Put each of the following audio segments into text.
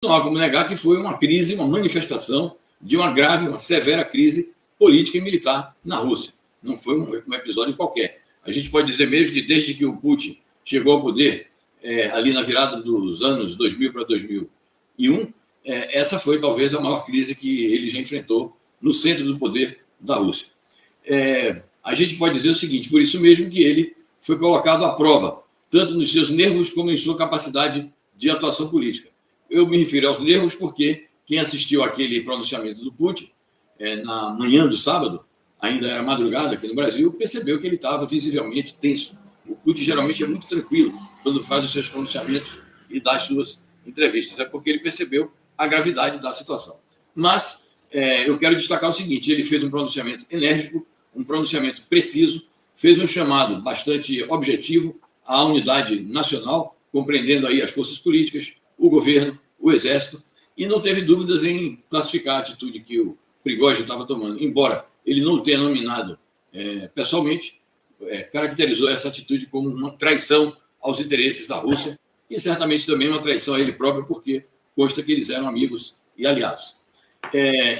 não há como negar que foi uma crise, uma manifestação de uma grave, uma severa crise política e militar na Rússia. Não foi um episódio qualquer. A gente pode dizer mesmo que desde que o Putin chegou ao poder, ali na virada dos anos 2000 para 2001, essa foi talvez a maior crise que ele já enfrentou no centro do poder da Rússia. A gente pode dizer o seguinte, por isso mesmo que ele foi colocado à prova, tanto nos seus nervos como em sua capacidade de atuação política. Eu me refiro aos nervos porque quem assistiu àquele pronunciamento do Putin, na manhã do sábado, ainda era madrugada aqui no Brasil, percebeu que ele estava visivelmente tenso. O Putin geralmente é muito tranquilo quando faz os seus pronunciamentos e dá as suas entrevistas, porque ele percebeu a gravidade da situação. Mas eu quero destacar o seguinte, ele fez um pronunciamento enérgico, um pronunciamento preciso, fez um chamado bastante objetivo à unidade nacional, compreendendo aí as forças políticas, o governo, o exército, e não teve dúvidas em classificar a atitude que o Prigozhin estava tomando, embora ele não tenha nominado pessoalmente, caracterizou essa atitude como uma traição aos interesses da Rússia e certamente também uma traição a ele próprio, porque consta que eles eram amigos e aliados.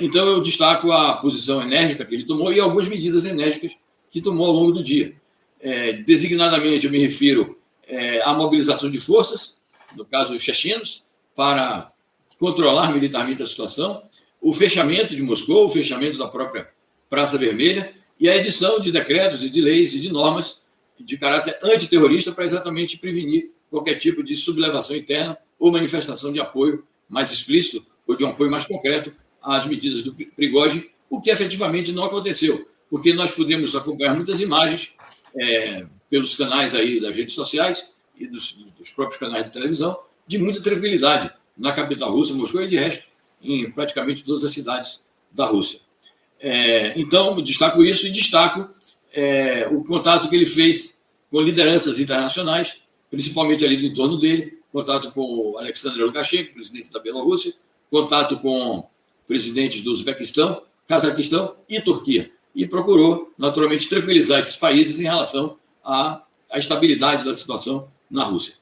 Então, eu destaco a posição enérgica que ele tomou e algumas medidas enérgicas que tomou ao longo do dia. Designadamente, eu me refiro à mobilização de forças, no caso os chechenos, para controlar militarmente a situação, o fechamento de Moscou, o fechamento da própria Praça Vermelha e a edição de decretos e de leis e de normas de caráter antiterrorista para exatamente prevenir qualquer tipo de sublevação interna ou manifestação de apoio mais explícito ou de um apoio mais concreto às medidas do Prigozhin, o que efetivamente não aconteceu, porque nós pudemos acompanhar muitas imagens pelos canais aí das redes sociais e dos próprios canais de televisão, de muita tranquilidade na capital russa, Moscou, e de resto em praticamente todas as cidades da Rússia. Então, destaco isso e destaco o contato que ele fez com lideranças internacionais, principalmente ali do entorno dele, contato com o Alexander Lukashenko, presidente da Bielorrússia, contato com presidentes do Uzbequistão, Cazaquistão e Turquia, e procurou, naturalmente, tranquilizar esses países em relação à estabilidade da situação na Rússia.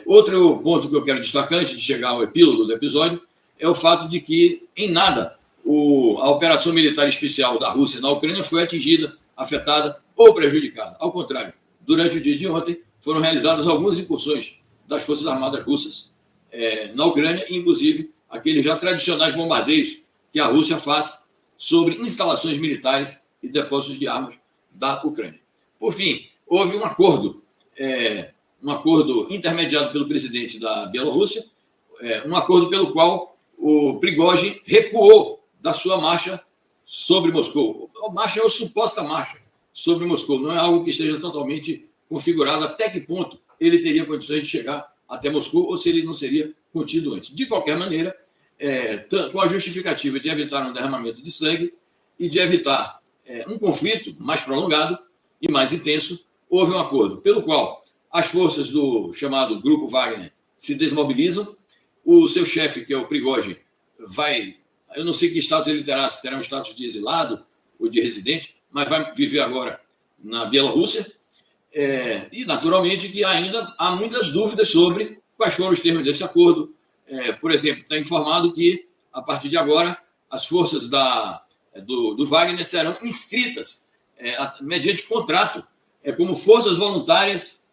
Outro ponto que eu quero destacar, antes de chegar ao epílogo do episódio, é o fato de que, em nada, a operação militar especial da Rússia na Ucrânia foi atingida, afetada ou prejudicada. Ao contrário, durante o dia de ontem, foram realizadas algumas incursões das Forças Armadas russas na Ucrânia, inclusive aqueles já tradicionais bombardeios que a Rússia faz sobre instalações militares e depósitos de armas da Ucrânia. Por fim, houve um acordo intermediado pelo presidente da Bielorrússia, um acordo pelo qual o Prigozhin recuou da sua marcha sobre Moscou. A marcha é a suposta marcha sobre Moscou, não é algo que esteja totalmente configurado até que ponto ele teria condições de chegar até Moscou ou se ele não seria contido antes. De qualquer maneira, com a justificativa de evitar um derramamento de sangue e de evitar um conflito mais prolongado e mais intenso, houve um acordo pelo qual as forças do chamado Grupo Wagner se desmobilizam, o seu chefe, que é o Prigozhin, eu não sei que status ele terá, se terá um status de exilado ou de residente, mas vai viver agora na Bielorrússia, e naturalmente que ainda há muitas dúvidas sobre quais foram os termos desse acordo. Por exemplo, está informado que, a partir de agora, as forças do Wagner serão inscritas, mediante contrato, como forças voluntárias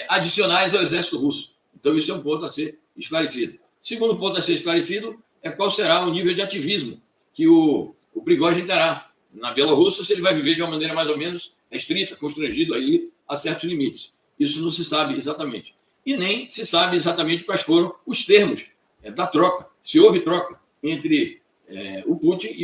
adicionais ao exército russo. Então, isso é um ponto a ser esclarecido. Segundo ponto a ser esclarecido é qual será o nível de ativismo que o Prigozhin terá na Bielorrússia, se ele vai viver de uma maneira mais ou menos restrita, constrangido ali a certos limites. Isso não se sabe exatamente. E nem se sabe exatamente quais foram os termos da troca, se houve troca entre o Putin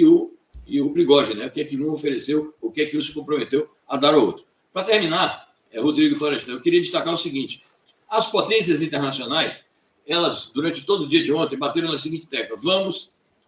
e o Prigozhin, né? O que é que um ofereceu, o que é que um se comprometeu a dar ao outro. Para terminar, Rodrigo Florestan, eu queria destacar o seguinte: as potências internacionais, elas, durante todo o dia de ontem, bateram na seguinte tecla: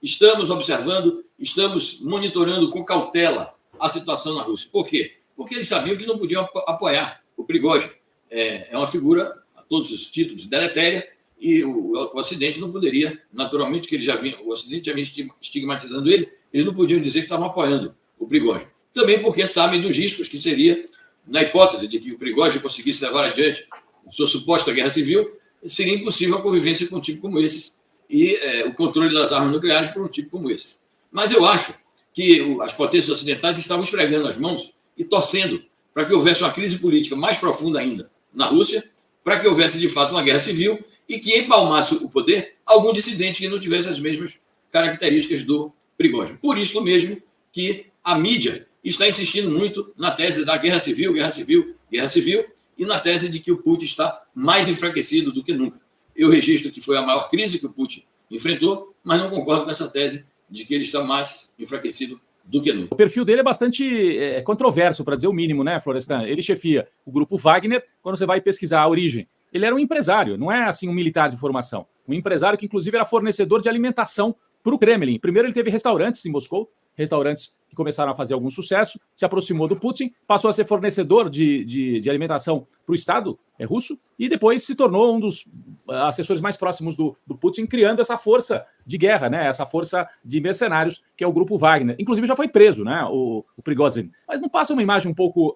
estamos observando, estamos monitorando com cautela a situação na Rússia. Por quê? Porque eles sabiam que não podiam apoiar o Prigozhin. É uma figura, a todos os títulos, deletéria, e o Ocidente não poderia, naturalmente, que o Ocidente já vinha estigmatizando ele, eles não podiam dizer que estavam apoiando o Prigozhin. Também porque sabem dos riscos que seria, na hipótese de que o Prigozhin conseguisse levar adiante sua suposta guerra civil, seria impossível a convivência com um tipo como esses, e o controle das armas nucleares por um tipo como esse. Mas eu acho que as potências ocidentais estavam esfregando as mãos e torcendo para que houvesse uma crise política mais profunda ainda na Rússia, para que houvesse, de fato, uma guerra civil e que empalmasse o poder algum dissidente que não tivesse as mesmas características do Prigozhin. Por isso mesmo que a mídia está insistindo muito na tese da guerra civil, guerra civil, guerra civil, e na tese de que o Putin está mais enfraquecido do que nunca. Eu registro que foi a maior crise que o Putin enfrentou, mas não concordo com essa tese de que ele está mais enfraquecido do que nunca. O perfil dele é bastante controverso, para dizer o mínimo, né, Florestan? Ele chefia o grupo Wagner. Quando você vai pesquisar a origem, ele era um empresário, não é assim um militar de formação. Um empresário que, inclusive, era fornecedor de alimentação para o Kremlin. Primeiro, ele teve restaurantes em Moscou, restaurantes que começaram a fazer algum sucesso, se aproximou do Putin, passou a ser fornecedor de alimentação para o Estado russo e depois se tornou um dos assessores mais próximos do Putin, criando essa força de guerra, né? Essa força de mercenários, que é o grupo Wagner. Inclusive já foi preso, né? O Prigozhin. Mas não passa uma imagem um pouco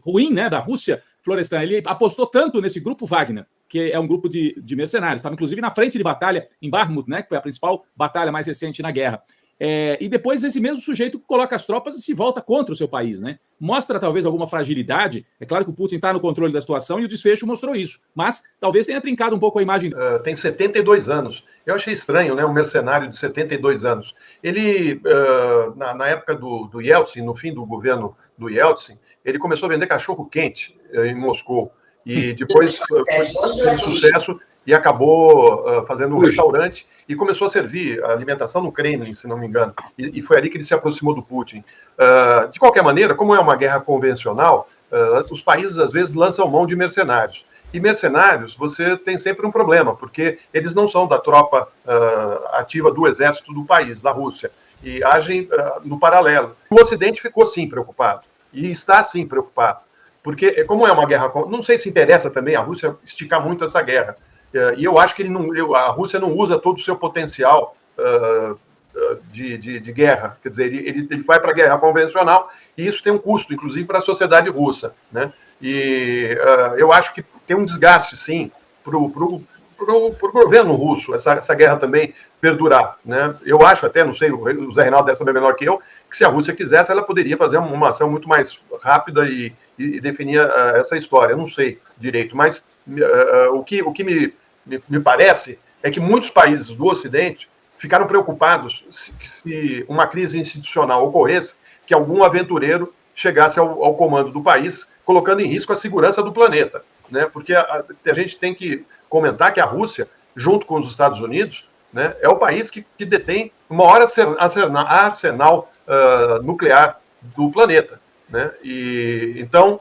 ruim, né, da Rússia, Florestan? Ele apostou tanto nesse grupo Wagner, que é um grupo de mercenários, estava inclusive na frente de batalha em Bakhmut, né, que foi a principal batalha mais recente na guerra. E depois esse mesmo sujeito coloca as tropas e se volta contra o seu país, né? Mostra talvez alguma fragilidade. É claro que o Putin está no controle da situação e o desfecho mostrou isso, mas talvez tenha trincado um pouco a imagem. Tem 72 anos. Eu achei estranho, né? Um mercenário de 72 anos. Ele, na época do Yeltsin, no fim do governo do Yeltsin, ele começou a vender cachorro-quente em Moscou. E depois teve sucesso e acabou fazendo um restaurante e começou a servir a alimentação no Kremlin, se não me engano. E foi ali que ele se aproximou do Putin. De qualquer maneira, como é uma guerra convencional, os países às vezes lançam mão de mercenários. E mercenários, você tem sempre um problema, porque eles não são da tropa ativa do exército do país, da Rússia, e agem no paralelo. O Ocidente ficou sim preocupado, e está sim preocupado, porque como é uma guerra, não sei se interessa também a Rússia esticar muito essa guerra, e eu acho que a Rússia não usa todo o seu potencial de guerra, quer dizer, ele vai para a guerra convencional, e isso tem um custo, inclusive, para a sociedade russa, né? E eu acho que tem um desgaste, sim, para o governo russo, essa guerra também perdurar, né? Eu acho até, não sei, o Zé Reinaldo deve saber melhor que eu, que se a Rússia quisesse, ela poderia fazer uma ação muito mais rápida e definir essa história. Eu não sei direito, mas o que me parece é que muitos países do Ocidente ficaram preocupados se uma crise institucional ocorresse, que algum aventureiro chegasse ao comando do país, colocando em risco a segurança do planeta, né? Porque a gente tem que comentar que a Rússia, junto com os Estados Unidos, né, é o país que detém o maior arsenal nuclear do planeta, né? E então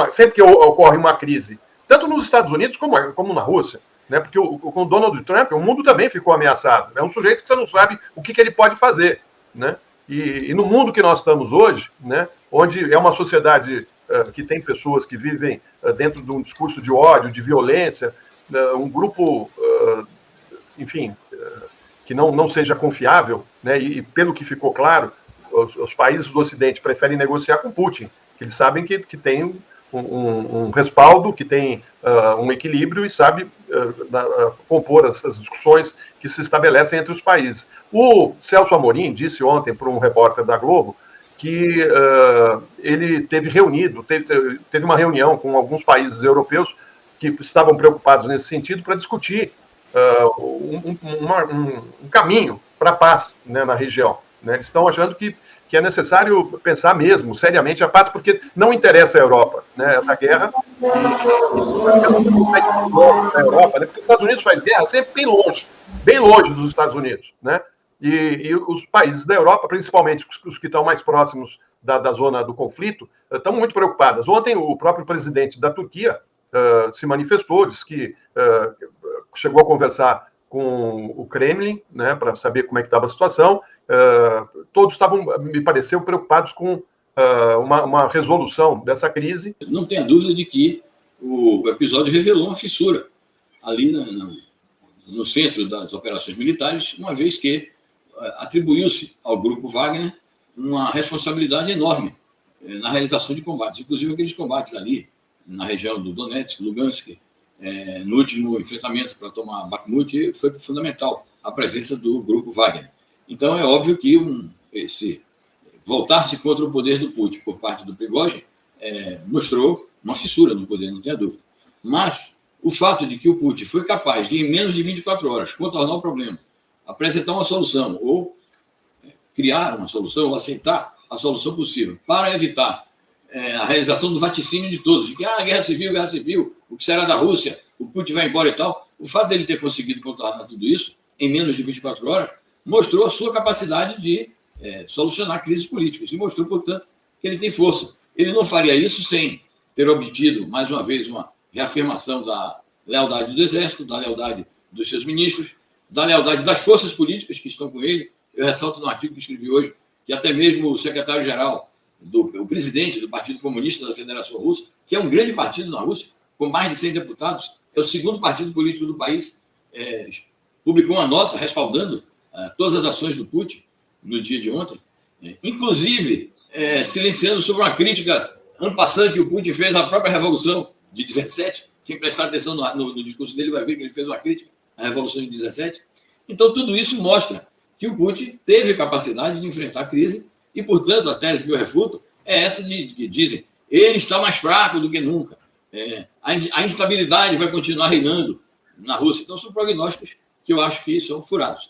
sempre que ocorre uma crise, tanto nos Estados Unidos como na Rússia, né? Porque com o Donald Trump, o mundo também ficou ameaçado. É um sujeito que você não sabe o que ele pode fazer, né? E no mundo que nós estamos hoje, né, onde é uma sociedade que tem pessoas que vivem dentro de um discurso de ódio, de violência, um grupo, enfim, que não seja confiável, né, e pelo que ficou claro, os países do Ocidente preferem negociar com Putin, que eles sabem que tem um respaldo, que tem um equilíbrio e sabe compor essas discussões que se estabelecem entre os países. O Celso Amorim disse ontem para um repórter da Globo que ele teve uma reunião com alguns países europeus que estavam preocupados nesse sentido para discutir um caminho para a paz, né, na região, né? Eles estão achando que é necessário pensar mesmo, seriamente, a paz, porque não interessa a Europa, né, essa guerra. Mais na Europa, né, porque os Estados Unidos faz guerra sempre bem longe dos Estados Unidos, né? E os países da Europa, principalmente os que estão mais próximos da zona do conflito, estão muito preocupados. Ontem, o próprio presidente da Turquia se manifestou, disse que chegou a conversar com o Kremlin, né, para saber como é que estava a situação. Todos estavam, me pareceu, preocupados com uma resolução dessa crise. Não tenha dúvida de que o episódio revelou uma fissura ali no centro das operações militares, uma vez que atribuiu-se ao grupo Wagner uma responsabilidade enorme na realização de combates, inclusive aqueles combates ali na região do Donetsk, Lugansk, no último enfrentamento para tomar Bakhmut, foi fundamental a presença do grupo Wagner. Então, é óbvio que esse voltar-se contra o poder do Putin por parte do Prigozhin mostrou uma fissura no poder, não tenha dúvida. Mas o fato de que o Putin foi capaz de, em menos de 24 horas, contornar o problema, apresentar uma solução, ou criar uma solução, ou aceitar a solução possível, para evitar a realização do vaticínio de todos, de que guerra civil, o que será da Rússia, o Putin vai embora e tal. O fato dele ter conseguido contornar tudo isso em menos de 24 horas mostrou a sua capacidade de solucionar crises políticas e mostrou, portanto, que ele tem força. Ele não faria isso sem ter obtido, mais uma vez, uma reafirmação da lealdade do Exército, da lealdade dos seus ministros, da lealdade das forças políticas que estão com ele. Eu ressalto no artigo que escrevi hoje que até mesmo o secretário-geral, o presidente do Partido Comunista da Federação Russa, que é um grande partido na Rússia, com mais de 100 deputados, é o segundo partido político do país, publicou uma nota respaldando todas as ações do Putin no dia de ontem, inclusive silenciando sobre uma crítica en passant que o Putin fez à própria Revolução de 17. Quem prestar atenção no discurso dele vai ver que ele fez uma crítica à Revolução de 17. Então, tudo isso mostra que o Putin teve capacidade de enfrentar a crise e, portanto, a tese que eu refuto é essa de que dizem ele está mais fraco do que nunca. A instabilidade vai continuar reinando na Rússia. Então, são prognósticos que eu acho que são furados.